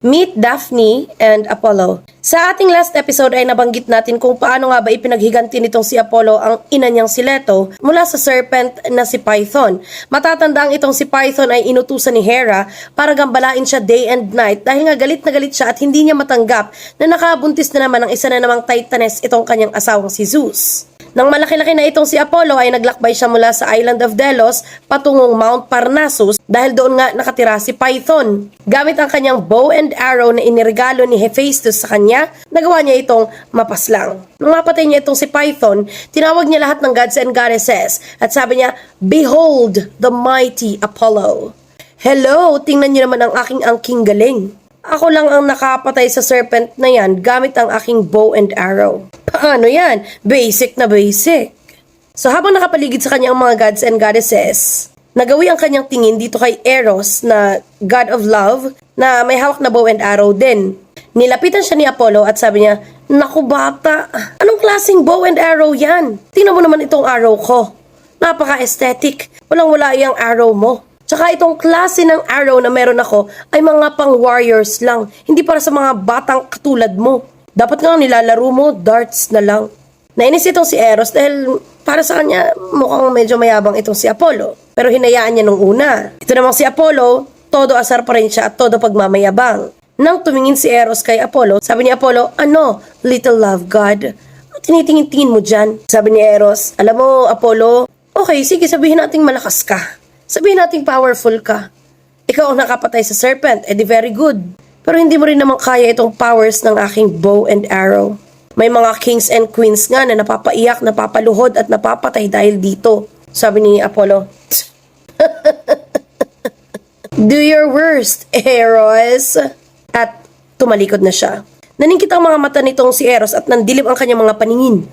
Meet Daphne and Apollo. Sa ating last episode ay nabanggit natin kung paano nga ba ipinaghiganti nitong si Apollo ang ina niyang si Leto mula sa serpent na si Python. Matatandang itong si Python ay inutusan ni Hera para gambalain siya day and night dahil nga galit na galit siya at hindi niya matanggap na nakabuntis na naman ang isa na namang Titaness itong kanyang asawang si Zeus. Nang malaki-laki na itong si Apollo ay naglakbay siya mula sa island of Delos patungong Mount Parnassus dahil doon nga nakatira si Python. Gamit ang kanyang bow and arrow na iniregalo ni Hephaestus sa kanya, nagawa niya itong mapaslang. Nung mapatay niya itong si Python, tinawag niya lahat ng gods and goddesses at sabi niya, "Behold the mighty Apollo." Hello, tingnan niyo naman ang aking angking galing. Ako lang ang nakapatay sa serpent na yan gamit ang aking bow and arrow. Paano yan? Basic na basic. So habang nakapaligid sa kanyang mga gods and goddesses, nagawi ang kanyang tingin dito kay Eros na god of love na may hawak na bow and arrow din. Nilapitan siya ni Apollo at sabi niya, "Naku bata, anong klaseng bow and arrow yan? Tingnan mo naman itong arrow ko. Napaka-aesthetic. Walang-wala iyang arrow mo. Tsaka itong klase ng arrow na meron ako ay mga pang warriors lang, hindi para sa mga batang katulad mo. Dapat nga nilalaro mo, darts na lang." Nainis itong si Eros dahil para sa kanya mukhang medyo mayabang itong si Apollo. Pero hinayaan niya nung una. Ito namang si Apollo, todo asar pa rin siya at todo pagmamayabang. Nang tumingin si Eros kay Apollo, sabi ni Apollo, "Ano, little love god? Tinitingin-tingin mo dyan?" Sabi ni Eros, "Alam mo, Apollo, okay, sige sabihin nating malakas ka. Sabihin nating powerful ka. Ikaw ang nakapatay sa serpent, edi very good. Pero hindi mo rin naman kaya itong powers ng aking bow and arrow. May mga kings and queens nga na napapaiyak, napapaluhod at napapatay dahil dito." Sabi ni Apollo, "Do your worst, Eros." At tumalikod na siya. Naningkit ang mga mata nitong si Eros at nandilim ang kanyang mga paningin.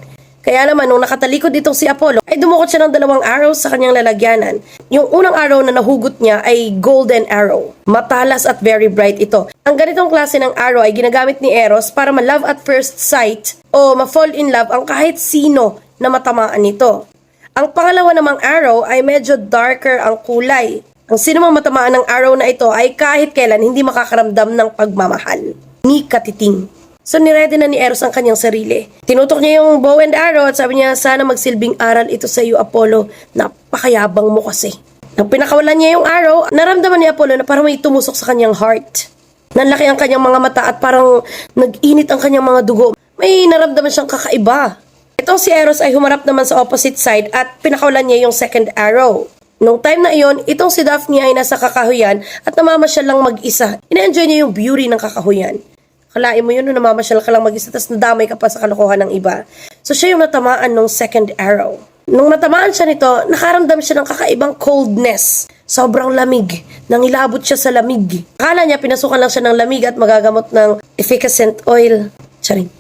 Kaya naman, nung nakatalikod itong si Apollo, ay dumukot siya ng 2 arrows sa kanyang lalagyanan. Yung unang arrow na nahugot niya ay golden arrow. Matalas at very bright ito. Ang ganitong klase ng arrow ay ginagamit ni Eros para ma-love at first sight o ma-fall in love ang kahit sino na matamaan nito. Ang pangalawa namang arrow ay medyo darker ang kulay. Ang sino mang matamaan ng arrow na ito ay kahit kailan hindi makakaramdam ng pagmamahal ni katiting. So niredy na ni Eros ang kanyang sarili. Tinutok niya yung bow and arrow at sabi niya, "Sana magsilbing aral ito sa iyo, Apollo. Napakayabang mo kasi." Nang pinakawalan niya yung arrow, naramdaman ni Apollo na parang may tumusok sa kanyang heart. Nanlaki ang kanyang mga mata at parang nag-init ang kanyang mga dugo. May naramdaman siyang kakaiba. Itong si Eros ay humarap naman sa opposite side at pinakawalan niya yung second arrow. Nung time na iyon, itong si Daphne ay nasa kakahuyan at namamasyal lang mag-isa. Ina-enjoy niya yung beauty ng kakahuyan. Kalain mo yun, nung namamasyal ka lang mag-isa, tapos nadamay ka pa sa kalokohan ng iba. So siya yung natamaan ng second arrow. Nung natamaan siya nito, nakaramdam siya ng kakaibang coldness. Sobrang lamig. Nangilabot siya sa lamig. Akala niya pinasukan lang siya ng lamig at magagamot ng efficacent oil. Charing.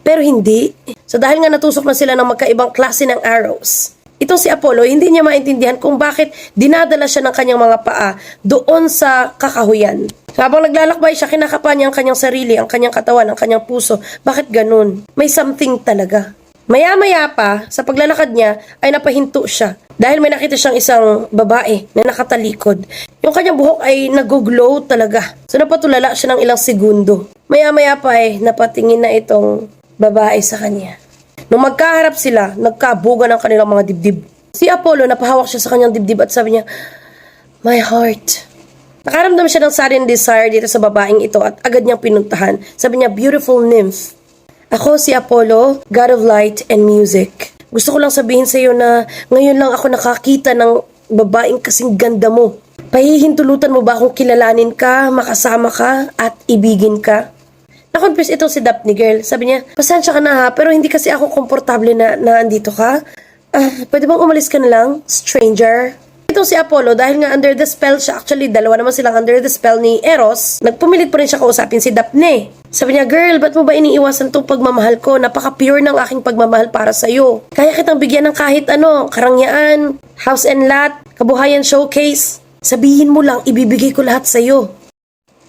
Pero hindi. So dahil nga natusok na sila ng magkaibang klase ng arrows, itong si Apollo, hindi niya maintindihan kung bakit dinadala siya ng kanyang mga paa doon sa kakahuyan. Habang naglalakbay siya, kinakapa niya ang kanyang sarili, ang kanyang katawan, ang kanyang puso. Bakit ganun? May something talaga. Maya-maya pa, sa paglalakad niya, ay napahinto siya. Dahil may nakita siyang isang babae na nakatalikod. Yung kanyang buhok ay nag-glow talaga. So napatulala siya ng ilang segundo. Maya-maya pa ay napatingin na itong babae sa kanya. Nung magkaharap sila, nagkabugan ang kanilang mga dibdib. Si Apollo, napahawak siya sa kanyang dibdib at sabi niya, "My heart." Nakaramdam siya ng sudden desire dito sa babaeng ito at agad niyang pinuntahan. Sabi niya, "Beautiful nymph. Ako si Apollo, god of light and music. Gusto ko lang sabihin sa iyo na ngayon lang ako nakakita ng babaeng kasing ganda mo. Pahihintulutan mo ba akong kilalanin ka, makasama ka, at ibigin ka?" Na-confuse itong si Daphne girl. Sabi niya, "Pasensya ka na ha, pero hindi kasi ako komportable na andito ka. Pwede bang umalis ka na lang, stranger?" Itong si Apollo, dahil nga under the spell siya, actually dalawa naman silang under the spell ni Eros, nagpumilit pa rin siya kausapin si Daphne. Sabi niya, "Girl, ba't mo ba iniiwasan tong pagmamahal ko? Napaka-pure ng aking pagmamahal para sa'yo. Kaya kitang bigyan ng kahit ano, karangyaan, house and lot, kabuhayan showcase. Sabihin mo lang, ibibigay ko lahat sa'yo."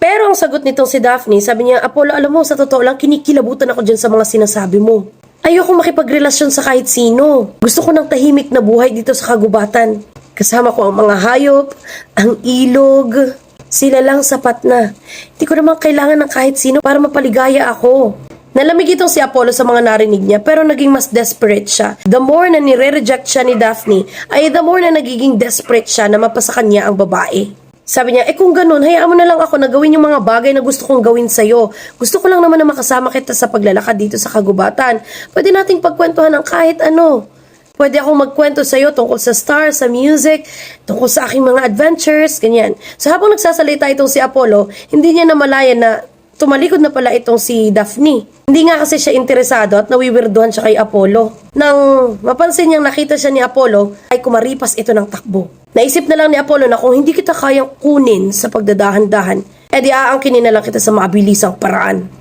Pero ang sagot nitong si Daphne, sabi niya, "Apollo, alam mo, sa totoo lang, kinikilabutan ako dyan sa mga sinasabi mo. Ayoko makipagrelasyon sa kahit sino. Gusto ko ng tahimik na buhay dito sa kagubatan. Kasama ko ang mga hayop, ang ilog, Sila lang sapat na. Hindi ko naman kailangan ng kahit sino para mapaligaya ako. Nalamig itong si Apollo sa mga narinig niya pero naging mas desperate siya. The more na nire-reject siya ni Daphne ay the more na nagiging desperate siya na mapasa kanya ang babae. Sabi niya, kung ganun, hayaan mo na lang ako na gawin yung mga bagay na gusto kong gawin sa'yo. Gusto ko lang naman na makasama kita sa paglalakad dito sa kagubatan. Pwede nating pagkwentuhan ng kahit ano. Pwede akong magkwento sa'yo tungkol sa stars, sa music, tungkol sa aking mga adventures, ganyan. So habang nagsasalita itong si Apollo, hindi niya namalayan na tumalikod na pala itong si Daphne. Hindi nga kasi siya interesado at nawiwirduhan siya kay Apollo. Nang mapansin niyang nakita siya ni Apollo, ay kumaripas ito ng takbo. Naisip na lang ni Apollo na kung hindi kita kayang kunin sa pagdadahan-dahan, edi aangkinin na lang kita sa mabilisang paraan.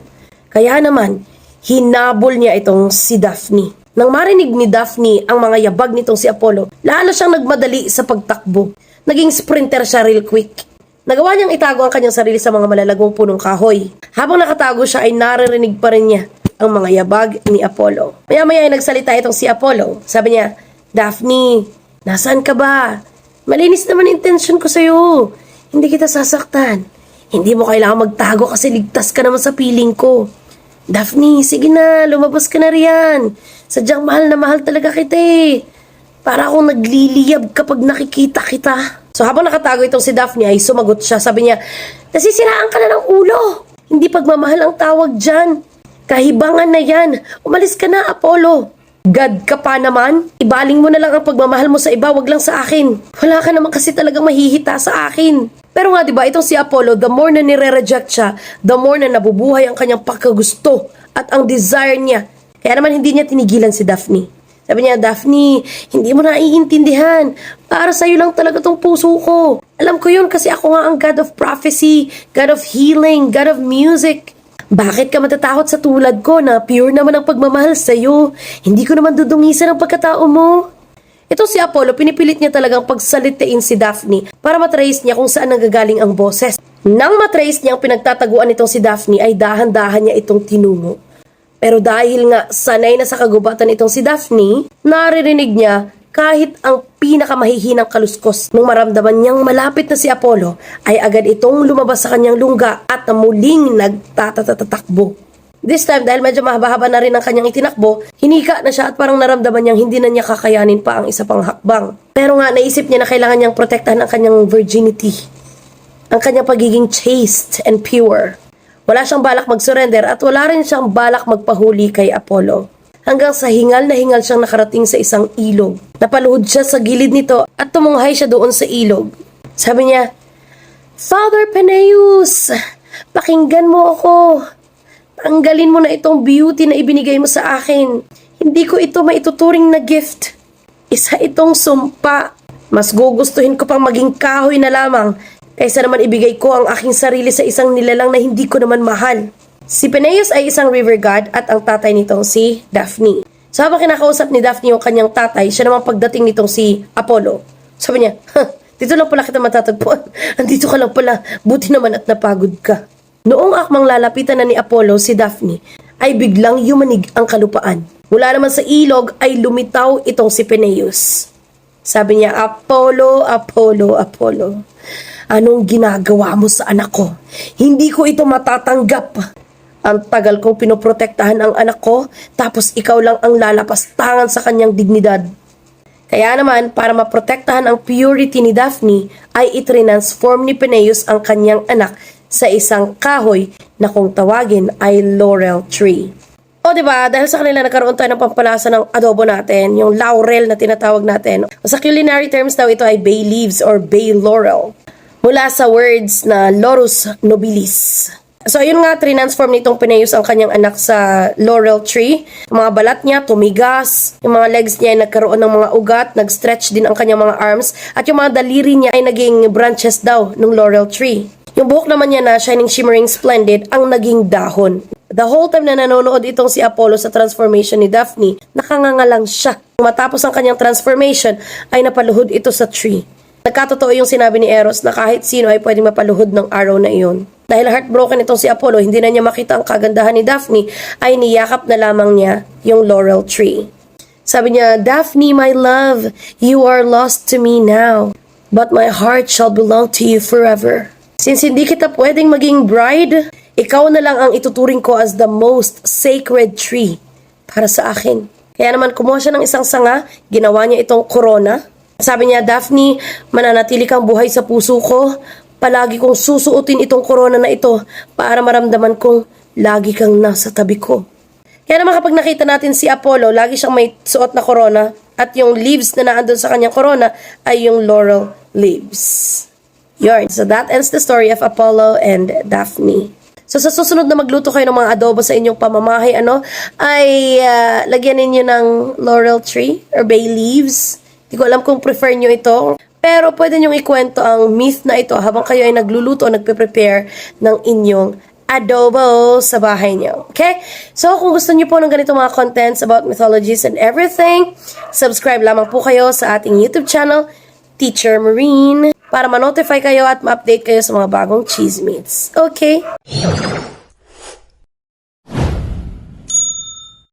Kaya naman, hinabol niya itong si Daphne. Nang marinig ni Daphne ang mga yabag nitong si Apollo, lalo siyang nagmadali sa pagtakbo. Naging sprinter siya real quick. Nagawa niyang itago ang kanyang sarili sa mga malalagong punong kahoy. Habang nakatago siya ay naririnig pa rin niya ang mga yabag ni Apollo. Maya-maya ay nagsalita itong si Apollo. Sabi niya, Daphne, nasaan ka ba? Malinis naman intensyon ko sa'yo. Hindi kita sasaktan. Hindi mo kailangan magtago kasi ligtas ka naman sa piling ko. Daphne, sige na, lumabas ka na riyan. Sadyang mahal na mahal talaga kita eh. Para akong nagliliyab kapag nakikita kita. So habang nakatago itong si Daphne ay sumagot siya. Sabi niya, nasisiraan ka na ng ulo. Hindi pagmamahal ang tawag dyan. Kahibangan na yan. Umalis ka na, Apollo. God ka pa naman. Ibaling mo na lang ang pagmamahal mo sa iba, wag lang sa akin. Wala ka naman kasi talagang mahihita sa akin. Pero nga diba, itong si Apollo, the more na nire-reject siya, the more na nabubuhay ang kanyang pagkagusto at ang desire niya. Kaya naman hindi niya tinigilan si Daphne. Sabi niya, Daphne, hindi mo naiintindihan. Para sa'yo lang talaga tong puso ko. Alam ko yun kasi ako nga ang God of prophecy, God of healing, God of music. Bakit ka matatakot sa tulad ko na pure naman ang pagmamahal sa'yo? Hindi ko naman dudungisan ang pagkatao mo. Ito si Apollo, pinipilit niya talagang pagsalitain si Daphne para matrace niya kung saan nanggagaling ang boses. Nang matrace niya ang pinagtataguan nitong si Daphne ay dahan-dahan niya itong tinungo. Pero dahil nga sanay na sa kagubatan itong si Daphne, naririnig niya kahit ang pinakamahihinang kaluskos. Nung maramdaman niyang malapit na si Apollo, ay agad itong lumabas sa kanyang lungga at muling nagtatatatakbo. This time, dahil medyo mahaba-haba na rin ang kanyang itinakbo, hinika na siya at parang naramdaman niyang hindi na niya kakayanin pa ang isa pang hakbang. Pero nga, naisip niya na kailangan niyang protektahan ang kanyang virginity, ang kanyang pagiging chaste and pure. Wala siyang balak mag-surrender at wala rin siyang balak magpahuli kay Apollo. Hanggang sa hingal na hingal siyang nakarating sa isang ilog. Napaluhod siya sa gilid nito at tumunghay siya doon sa ilog. Sabi niya, Father Peneus, pakinggan mo ako. Tanggalin mo na itong beauty na ibinigay mo sa akin. Hindi ko ito maituturing na gift. Isa itong sumpa. Mas gugustuhin ko pang maging kahoy na lamang kaysa naman ibigay ko ang aking sarili sa isang nilalang na hindi ko naman mahal. Si Peneus ay isang river god at ang tatay nitong si Daphne. So habang kinakausap ni Daphne yung kanyang tatay, siya naman pagdating nitong si Apollo. Sabi niya, dito lang pala kita matatagpuan. Andito ka lang pala, buti naman at napagod ka. Noong akmang lalapitan na ni Apollo si Daphne, ay biglang yumanig ang kalupaan. Mula naman sa ilog ay lumitaw itong si Peneus. Sabi niya, Apollo, Apollo, Apollo. Anong ginagawa mo sa anak ko? Hindi ko ito matatanggap. Ang tagal kong pinoprotektahan ang anak ko, tapos ikaw lang ang lalapastangan sa kanyang dignidad. Kaya naman, para maprotektahan ang purity ni Daphne, ay itrinansform ni Peneus ang kanyang anak sa isang kahoy na kung tawagin ay laurel tree. O diba, dahil sa kanila nagkaroon tayo ng pampalasa ng adobo natin, yung laurel na tinatawag natin. Sa culinary terms daw ito ay bay leaves or bay laurel. Mula sa words na Laurus nobilis. So ayun nga, trinansform nitong Peneus ang kanyang anak sa laurel tree. Yung mga balat niya tumigas, yung mga legs niya ay nagkaroon ng mga ugat, nag-stretch din ang kanyang mga arms, at yung mga daliri niya ay naging branches daw ng laurel tree. Yung buhok naman niya na shining, shimmering, splendid ang naging dahon. The whole time na nanonood itong si Apollo sa transformation ni Daphne, nakanganga lang siya. Matapos ang kanyang transformation ay napaluhod ito sa tree. Nagkatotoo yung sinabi ni Eros na kahit sino ay pwedeng mapaluhod ng araw na iyon. Dahil heartbroken itong si Apollo, hindi na niya makita ang kagandahan ni Daphne, ay niyakap na lamang niya yung laurel tree. Sabi niya, Daphne, my love, you are lost to me now, but my heart shall belong to you forever. Since hindi kita pwedeng maging bride, ikaw na lang ang ituturing ko as the most sacred tree para sa akin. Kaya naman kumuha siya ng isang sanga, ginawa niya itong corona. Sabi niya, Daphne, mananatili kang buhay sa puso ko. Palagi kong susuotin itong corona na ito para maramdaman kong lagi kang nasa tabi ko. Kaya naman kapag nakita natin si Apollo, lagi siyang may suot na corona at yung leaves na naandun sa kanyang corona ay yung laurel leaves. Yarn. So that ends the story of Apollo and Daphne. So sa susunod na magluto kayo ng mga adobo sa inyong pamamahay, ay lagyan ninyo ng laurel tree or bay leaves. Hindi ko alam kung prefer nyo ito. Pero pwede nyong ikwento ang myth na ito habang kayo ay nagluluto o nagpe-prepare ng inyong adobo sa bahay nyo. Okay? So kung gusto nyo po ng ganito mga contents about mythologies and everything, subscribe lamang po kayo sa ating YouTube channel, Teacher Marine, para ma-notify kayo at ma-update kayo sa mga bagong chismits. Okay?